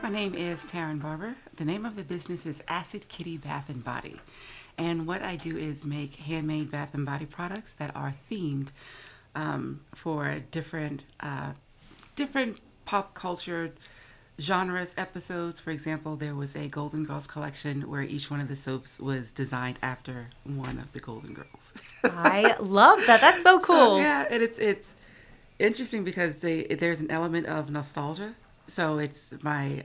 My name is Taryn Barber. The name of the business is Acid Kitty Bath and Body. And what I do is make handmade bath and body products that are themed for different pop culture genres episodes. For example, there was a Golden Girls collection where each one of the soaps was designed after one of the Golden Girls. I love that. That's so cool. So, yeah, and it's interesting because there's an element of nostalgia. So it's my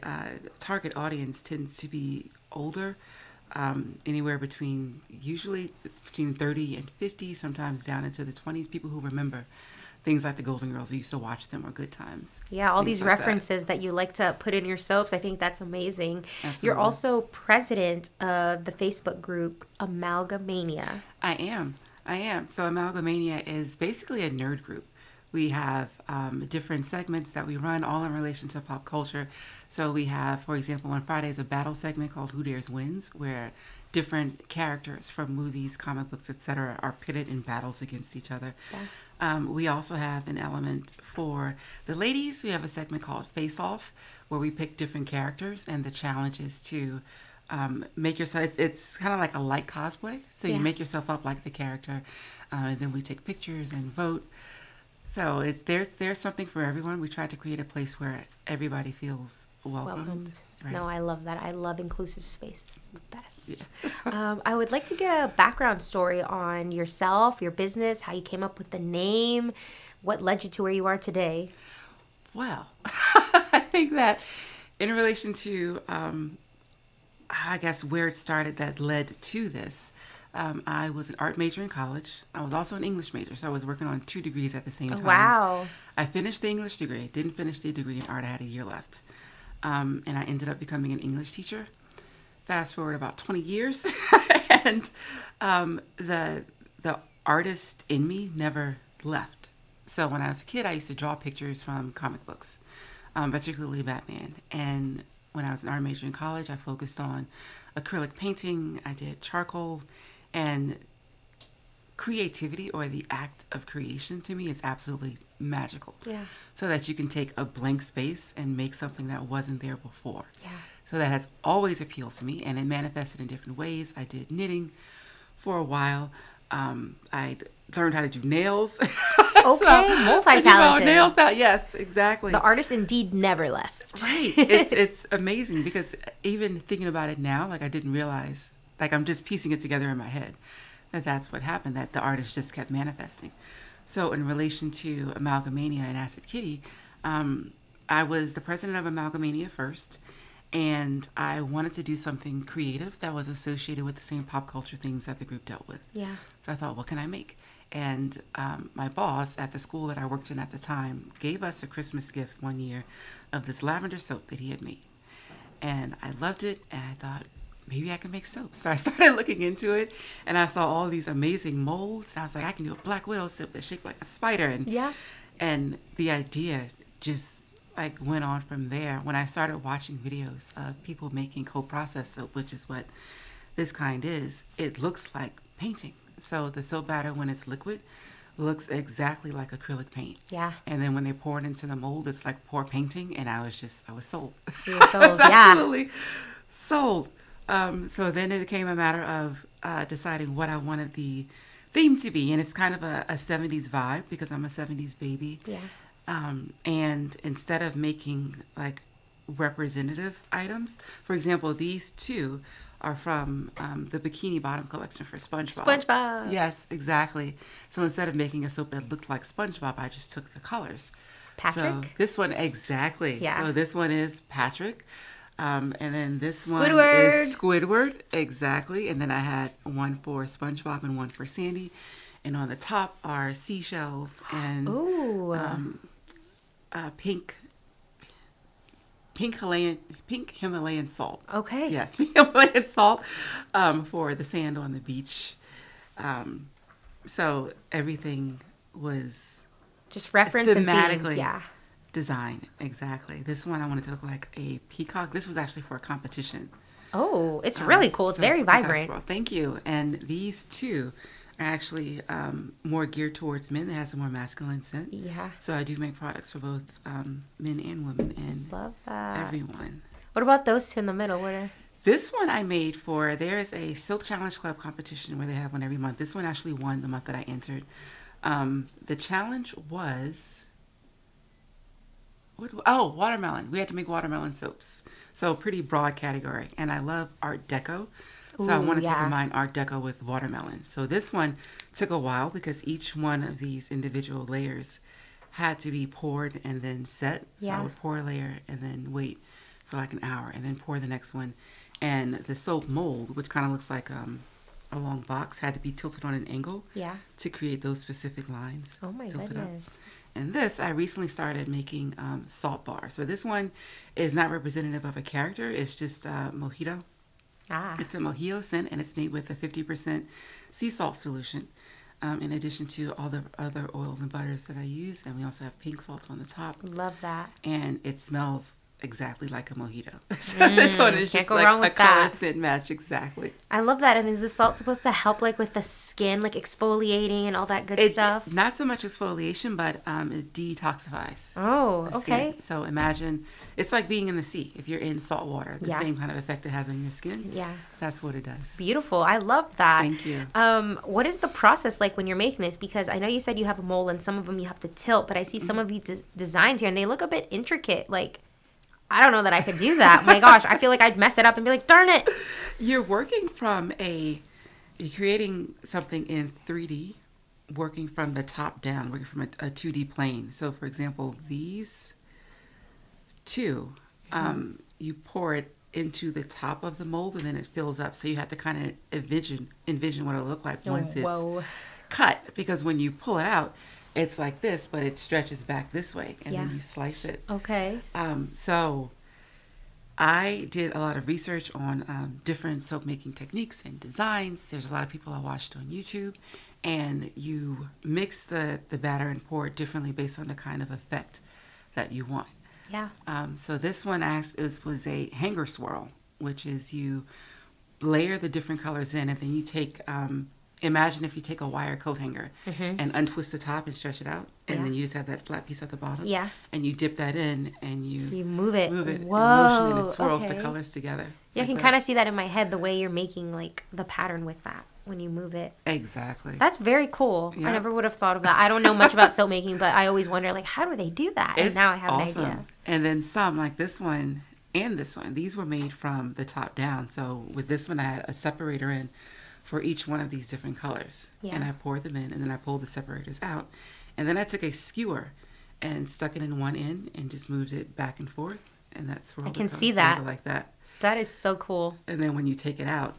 target audience tends to be older, anywhere usually between 30 and 50, sometimes down into the 20s. People who remember things like the Golden Girls. I used to watch them, or Good Times. Yeah, all these like references that you like to put in your soaps. I think that's amazing. Absolutely. You're also president of the Facebook group Amalgamania. I am. So Amalgamania is basically a nerd group. We have different segments that we run, all in relation to pop culture. So we have, for example, on Fridays, a battle segment called Who Dares Wins, where different characters from movies, comic books, etc., are pitted in battles against each other. Yeah. We also have an element for the ladies. We have a segment called Face Off, where we pick different characters, and the challenge is to make yourself, it's kind of like a light cosplay. So you make yourself up like the character, and then we take pictures and vote. So there's something for everyone. We try to create a place where everybody feels welcomed. Right? No, I love that. I love inclusive spaces. It's the best. Yeah. I would like to get a background story on yourself, your business, how you came up with the name, what led you to where you are today. Well, I think that in relation to, I guess, where it started that led to this, I was an art major in college. I was also an English major, so I was working on 2 degrees at the same time. Wow. I finished the English degree. Didn't finish the degree in art. I had a year left. And I ended up becoming an English teacher. Fast forward about 20 years. And the artist in me never left. So when I was a kid, I used to draw pictures from comic books, particularly Batman. And when I was an art major in college, I focused on acrylic painting. I did charcoal. And creativity, or the act of creation, to me is absolutely magical. Yeah. So that you can take a blank space and make something that wasn't there before. Yeah. So that has always appealed to me, and it manifested in different ways. I did knitting for a while. I learned how to do nails. Okay, multi-talented. Nails now, yes, exactly. The artist indeed never left. Right. It's amazing, because even thinking about it now, like, I didn't realize, like, I'm just piecing it together in my head, that's what happened, that the artist just kept manifesting. So in relation to Amalgamania and Acid Kitty, I was the president of Amalgamania first, and I wanted to do something creative that was associated with the same pop culture themes that the group dealt with. Yeah. So I thought, what can I make? And my boss at the school that I worked in at the time gave us a Christmas gift one year of this lavender soap that he had made. And I loved it, and I thought, maybe I can make soap. So I started looking into it, and I saw all these amazing molds. I was like, I can do a Black Widow soap that's shaped like a spider. And the idea just like went on from there. When I started watching videos of people making co-processed soap, which is what this kind is, it looks like painting. So the soap batter, when it's liquid, looks exactly like acrylic paint. Yeah. And then when they pour it into the mold, it's like pour painting, and I was sold. You were sold, I was absolutely sold. So then it became a matter of deciding what I wanted the theme to be. And it's kind of a 70s vibe, because I'm a 70s baby. Yeah. And instead of making like representative items, for example, these 2 are from the Bikini Bottom collection for SpongeBob. SpongeBob. Yes, exactly. So instead of making a soap that looked like SpongeBob, I just took the colors. Patrick? So this one, exactly. Yeah. So this one is Patrick. And then this Squidward. one is Squidward, exactly. And then I had one for SpongeBob and one for Sandy. And on the top are seashells and pink Himalayan salt. Okay. Yes, pink Himalayan salt for the sand on the beach. So everything was just reference thematically and design, exactly. This one I wanted to look like a peacock. This was actually for a competition. Oh, it's really cool. It's very vibrant. Well, thank you. And these 2 are actually more geared towards men. They have some more masculine scent. Yeah. So I do make products for both men and women, and love that. Everyone. What about those two in the middle? What are... This one I made for, there's a Soap Challenge Club competition where they have one every month. This one actually won the month that I entered. The challenge was, watermelon. We had to make watermelon soaps. So pretty broad category. And I love Art Deco. So I wanted to combine Art Deco with watermelon. So this one took a while because each one of these individual layers had to be poured and then set. So I would pour a layer and then wait for like an hour and then pour the next one. And the soap mold, which kind of looks like a long box, had to be tilted on an angle to create those specific lines. Oh my goodness. And this, I recently started making salt bar. So this one is not representative of a character. It's just mojito. It's a mojito scent, and it's made with a 50% sea salt solution, in addition to all the other oils and butters that I use. And we also have pink salt on the top. Love that. And it smells exactly like a mojito. So this one is just like a color scent match. Exactly. I love that. And is the salt supposed to help like with the skin, like exfoliating and all that good stuff? Not so much exfoliation, but it detoxifies. Oh, okay. Skin. So imagine it's like being in the sea. If you're in salt water, the same kind of effect it has on your skin. Yeah. That's what it does. Beautiful. I love that. Thank you. What is the process like when you're making this? Because I know you said you have a mold and some of them you have to tilt, but I see some of these designs here and they look a bit intricate. Like, I don't know that I could do that. My gosh, I feel like I'd mess it up and be like, darn it. You're working from you're creating something in 3D, working from the top down, working from a 2D plane. So, for example, these two, you pour it into the top of the mold and then it fills up. So you have to kind of envision what it'll look like once it's cut. Because when you pull it out, it's like this, but it stretches back this way, and then you slice it. Okay. So I did a lot of research on different soap making techniques and designs. There's a lot of people I watched on YouTube, and you mix the batter and pour it differently based on the kind of effect that you want. Yeah. So this one was a hanger swirl, which is you layer the different colors in, and then you take... imagine if you take a wire coat hanger and untwist the top and stretch it out, and then you just have that flat piece at the bottom. Yeah. And you dip that in, and you move it. Whoa. In motion, and it swirls the colors together. Yeah, like I can kind of see that in my head, the way you're making like the pattern with that when you move it. Exactly. That's very cool. Yep. I never would have thought of that. I don't know much about soap making, but I always wonder like, how do they do that? And now I have an idea. And then some like this one and this one. These were made from the top down. So with this one, I had a separator in for each one of these different colors. Yeah. And I poured them in, and then I pulled the separators out. And then I took a skewer and stuck it in one end and just moved it back and forth. And that swirled. I can see that. Like that. That is so cool. And then when you take it out,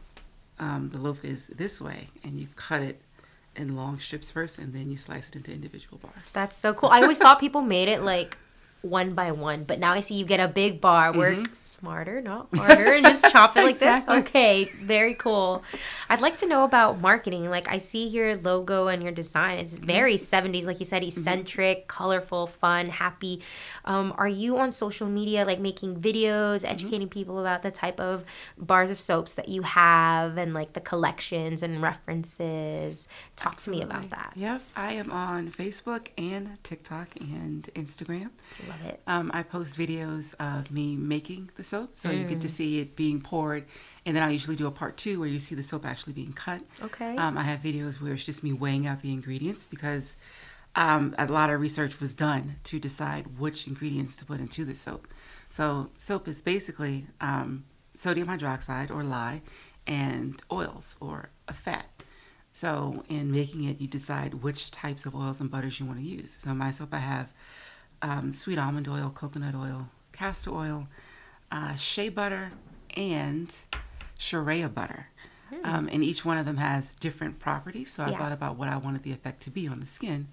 the loaf is this way, and you cut it in long strips first, and then you slice it into individual bars. That's so cool. I always thought people made it like one by one, but now I see you get a big bar. Work smarter, not harder, and just chop it like this. Okay, very cool. I'd like to know about marketing. Like I see your logo and your design. It's very 70s, like you said, eccentric, colorful, fun, happy. Are you on social media, like making videos, educating people about the type of bars of soaps that you have and like the collections and references? Talk to me about that. Yep, I am on Facebook and TikTok and Instagram. Love it. I post videos of me making the soap, so you get to see it being poured, and then I usually do a part 2 where you see the soap actually being cut. Okay. I have videos where it's just me weighing out the ingredients because a lot of research was done to decide which ingredients to put into the soap. So soap is basically sodium hydroxide or lye and oils or a fat. So in making it, you decide which types of oils and butters you want to use. So in my soap, I have sweet almond oil, coconut oil, castor oil, shea butter, and shea butter. And each one of them has different properties. So I thought about what I wanted the effect to be on the skin,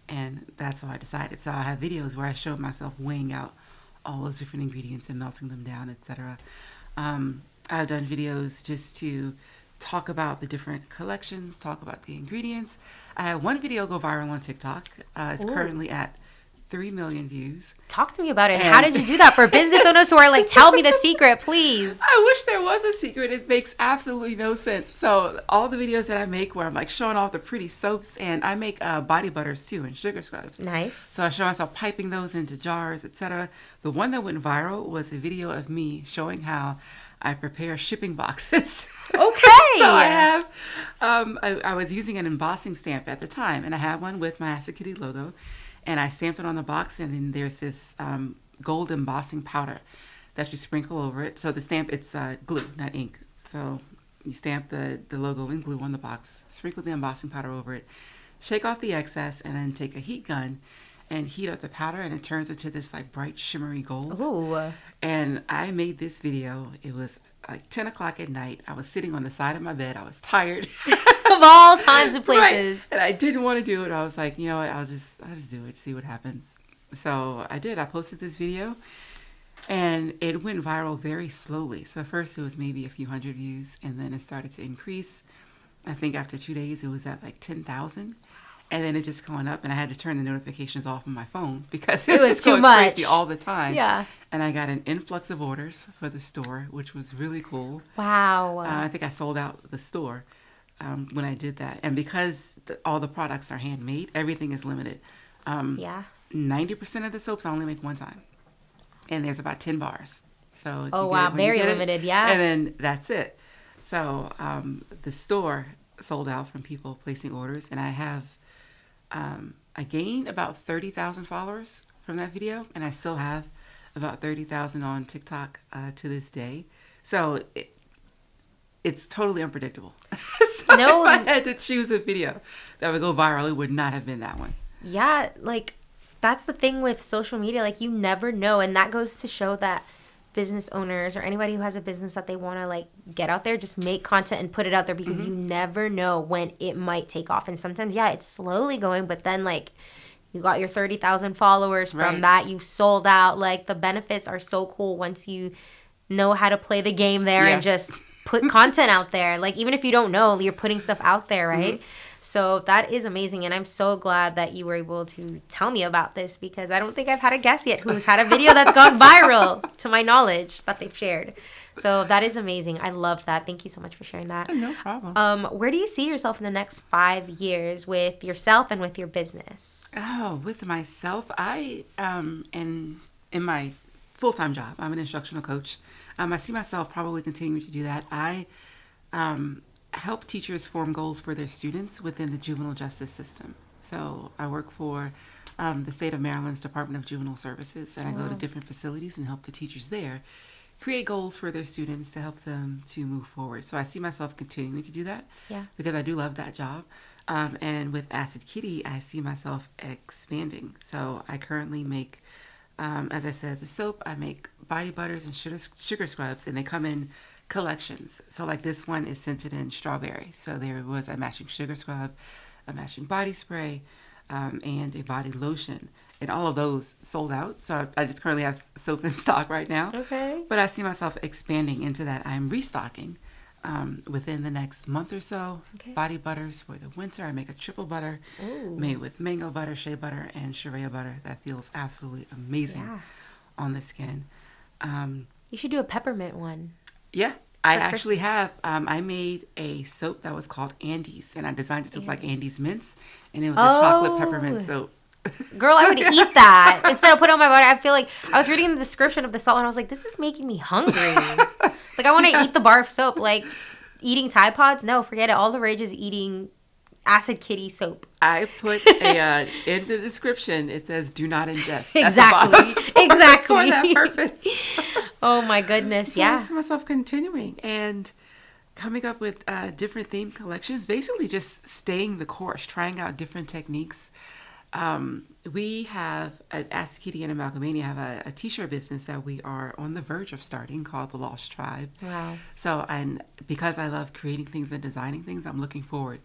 and that's how I decided. So I have videos where I showed myself weighing out all those different ingredients and melting them down, etc. I've done videos just to talk about the different collections, talk about the ingredients. I had one video go viral on TikTok. It's currently at 3 million views. Talk to me about it. And how did you do that for business owners who are like, tell me the secret, please? I wish there was a secret. It makes absolutely no sense. So all the videos that I make where I'm like showing off the pretty soaps, and I make body butters too and sugar scrubs. Nice. So I show myself piping those into jars, etc. The one that went viral was a video of me showing how I prepare shipping boxes. Okay. So I have, I was using an embossing stamp at the time, and I had one with my Acid Kitty logo, and I stamped it on the box, and then there's this gold embossing powder that you sprinkle over it. So the stamp, it's glue, not ink. So you stamp the logo in glue on the box, sprinkle the embossing powder over it, shake off the excess, and then take a heat gun and heat up the powder, and it turns into this like bright shimmery gold. Ooh. And I made this video. It was like 10 o'clock at night. I was sitting on the side of my bed. I was tired. Of all times and places. Right. And I didn't want to do it. I was like, you know what, I'll just do it, see what happens. So I did. I posted this video, and it went viral very slowly. So at first it was maybe a few hundred views, and then it started to increase. I think after 2 days it was at like 10,000. And then it just going up, and I had to turn the notifications off on my phone because it was too much, crazy all the time. Yeah. And I got an influx of orders for the store, which was really cool. Wow. I think I sold out the store when I did that. And because all the products are handmade, everything is limited. Yeah. 90% of the soaps I only make one time, and there's about 10 bars. So oh wow, very limited. Yeah. And then that's it. So the store sold out from people placing orders, and I have. I gained about 30,000 followers from that video, and I still have about 30,000 on TikTok to this day. So it's totally unpredictable. So no, if I had to choose a video that would go viral, it would not have been that one. Yeah, like that's the thing with social media. Like you never know, and that goes to show that business owners or anybody who has a business that they want to like get out there, just make content and put it out there, because you never know when it might take off. And sometimes, yeah, it's slowly going, but then like you got your 30,000 followers from that, you sold out. Like the benefits are so cool once you know how to play the game there and just put content out there. Like even if you don't know, you're putting stuff out there, right? So that is amazing, and I'm so glad that you were able to tell me about this, because I don't think I've had a guest yet who's had a video that's gone viral, to my knowledge, that they've shared. So that is amazing. I love that. Thank you so much for sharing that. No problem. Where do you see yourself in the next 5 years with yourself and with your business? Oh, with myself, I in my full-time job, I'm an instructional coach. I see myself probably continuing to do that. I help teachers form goals for their students within the juvenile justice system. So I work for the state of Maryland's Department of Juvenile Services, and I go to different facilities and help the teachers there create goals for their students to help them to move forward. So I see myself continuing to do that because I do love that job. And with Acid Kitty, I see myself expanding. So I currently make, as I said, the soap. I make body butters and sugar scrubs, and they come in collections. So like this one is scented in strawberry. So there was a matching sugar scrub, a matching body spray, and a body lotion. And all of those sold out. So I just currently have soap in stock right now. Okay. But I see myself expanding into that. I'm restocking within the next month or so. Okay. Body butters for the winter. I make a triple butter made with mango butter, shea butter, and shea butter. That feels absolutely amazing on the skin. You should do a peppermint one. Yeah. I actually have. I made a soap that was called Andes, and I designed it to look like Andes Mints, and it was a chocolate peppermint soap. Girl, I would eat that instead of putting it on my body. I feel like I was reading the description of the salt, and I was like, this is making me hungry. Like, I want to eat the bar of soap. Like, eating Tide Pods? No, forget it. All the rage is eating Acid Kitty soap. I put in the description, it says, do not ingest. Exactly. Exactly. For that purpose. Oh, my goodness. So I see myself continuing and coming up with different theme collections, basically just staying the course, trying out different techniques. We have at Acid Kitty and Amalgamania have a t-shirt business that we are on the verge of starting called The Lost Tribe. Wow. So, and because I love creating things and designing things, I'm looking forward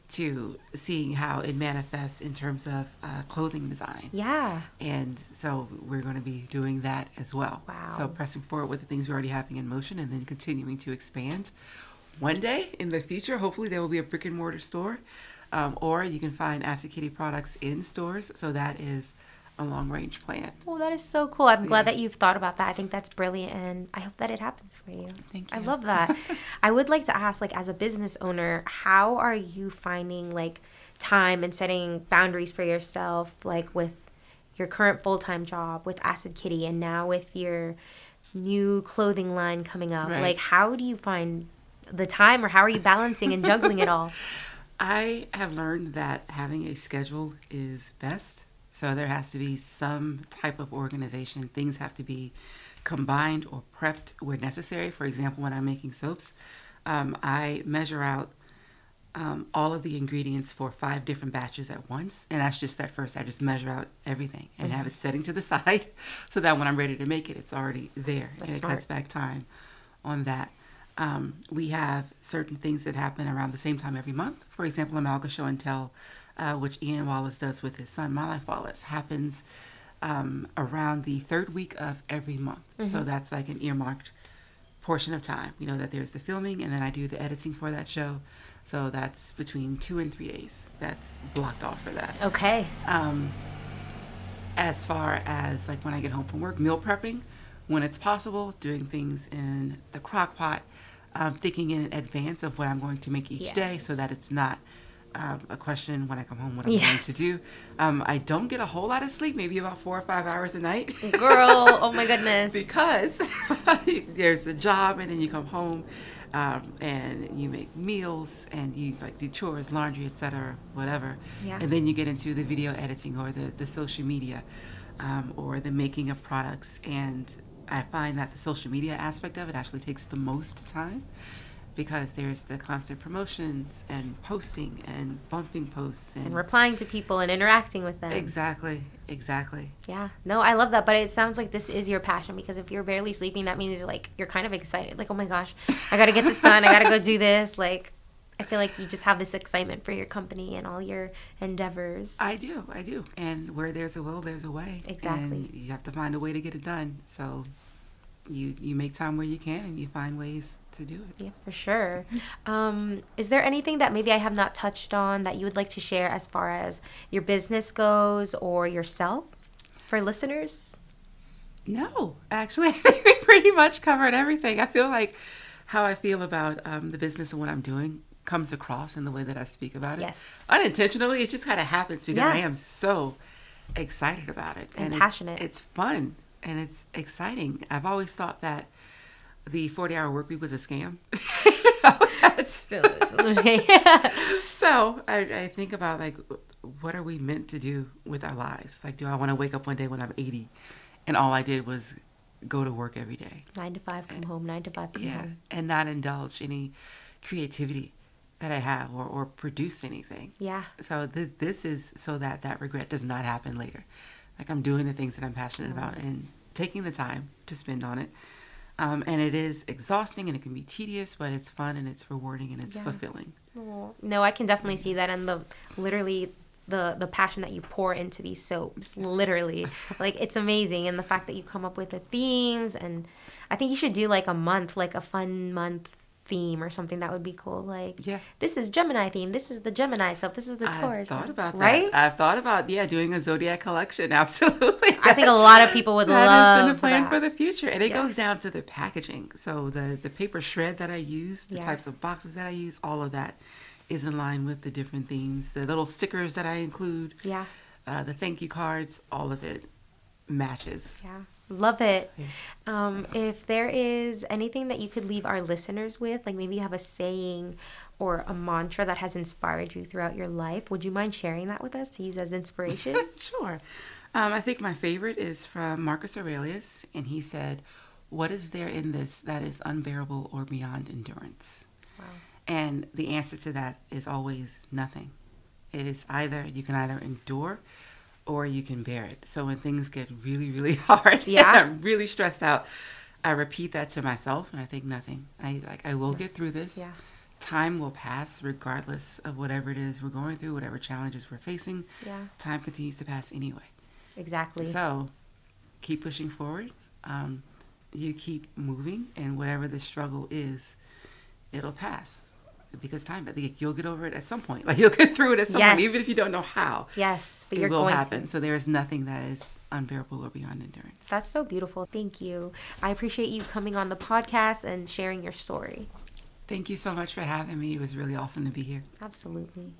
to seeing how it manifests in terms of clothing design. Yeah. And so we're going to be doing that as well. Wow. So pressing forward with the things we're already having in motion, and then continuing to expand. One day in the future, hopefully there will be a brick and mortar store, or you can find Acid Kitty products in stores. So that is a long range plan. Oh, that is so cool. I'm glad that you've thought about that. I think that's brilliant, and I hope that it happens for you. Thank you. I love that. I would like to ask, like, as a business owner, how are you finding, like, time and setting boundaries for yourself, like, with your current full-time job, with Acid Kitty, and now with your new clothing line coming up? Right. Like, how do you find the time, or how are you balancing and juggling it all? I have learned that having a schedule is best. So there has to be some type of organization. Things have to be combined or prepped where necessary. For example, when I'm making soaps, I measure out all of the ingredients for 5 different batches at once. And that's just at first. I just measure out everything and have it setting to the side so that when I'm ready to make it, it's already there. That's and it smart. cuts back time on that. We have certain things that happen around the same time every month. For example, Amalga Show and Tell, which Ian Wallace does with his son, My Life Wallace, happens around the 3rd week of every month. So that's like an earmarked portion of time. You know that there's the filming, and then I do the editing for that show. So that's between 2 and 3 days. That's blocked off for that. Okay. As far as like when I get home from work, meal prepping, when it's possible, doing things in the crock pot, thinking in advance of what I'm going to make each day so that it's not a question when I come home what I'm going to do. I don't get a whole lot of sleep, maybe about 4 or 5 hours a night. Girl, oh my goodness. Because there's a job, and then you come home and you make meals and you like do chores, laundry, etc., whatever. Yeah. And then you get into the video editing or the social media or the making of products. And I find that the social media aspect of it actually takes the most time, because there's the constant promotions and posting and bumping posts And replying to people and interacting with them. Exactly. Yeah. No, I love that. But it sounds like this is your passion, because if you're barely sleeping, that means like you're kind of excited. Like, oh my gosh, I got to get this done. I got to go do this. Like, I feel like you just have this excitement for your company and all your endeavors. I do. And where there's a will, there's a way. Exactly. And you have to find a way to get it done. So you make time where you can, and you find ways to do it. Yeah, for sure. Is there anything that maybe I have not touched on that you would like to share as far as your business goes or yourself for listeners? No, actually, I think we pretty much covered everything. I feel like how I feel about the business and what I'm doing comes across in the way that I speak about it. Yes. Unintentionally, it just kind of happens because Yeah. I am so excited about it. And passionate. It's fun and it's exciting. I've always thought that the 40-hour work week was a scam. Still. So I think about, like, what are we meant to do with our lives? Like, do I want to wake up one day when I'm 80 and all I did was go to work every day? 9 to 5, come home, 9 to 5, come home. And not indulge any creativity that I have or produce anything. Yeah. So this is so that regret does not happen later. Like, I'm doing the things that I'm passionate about and taking the time to spend on it. And it is exhausting and it can be tedious, but it's fun and it's rewarding and it's fulfilling. No, I can definitely see that, and the passion that you pour into these soaps, literally, like, it's amazing. And the fact that you come up with the themes, and I think you should do like a month, like a fun month theme or something. That would be cool. Like, this is Gemini theme, this is the Gemini soap, this is the Taurus. I've thought about that. Right? I've thought about doing a Zodiac collection. Absolutely. I think a lot of people would love that is in the plan that. for the future. And it goes down to the packaging. So the paper shred that I use, the types of boxes that I use, all of that is in line with the different themes. The little stickers that I include, the thank you cards, all of it matches. Yeah. Love it. If there is anything that you could leave our listeners with, like maybe you have a saying or a mantra that has inspired you throughout your life, would you mind sharing that with us to use as inspiration? Sure. I think my favorite is from Marcus Aurelius, and he said, "What is there in this that is unbearable or beyond endurance?" Wow. And the answer to that is always nothing. It is you can either endure or you can bear it. So when things get really, really hard and I'm really stressed out, I repeat that to myself and I think nothing. I will get through this. Yeah. Time will pass regardless of whatever it is we're going through, whatever challenges we're facing. Yeah. Time continues to pass anyway. Exactly. So keep pushing forward. You keep moving, and whatever the struggle is, it'll pass. because time, like, you'll get over it at some point. Like, you'll get through it at some point, even if you don't know how. Yes, but it you're will going happen. to. So there is nothing that is unbearable or beyond endurance. That's so beautiful. Thank you. I appreciate you coming on the podcast and sharing your story. Thank you so much for having me. It was really awesome to be here. Absolutely.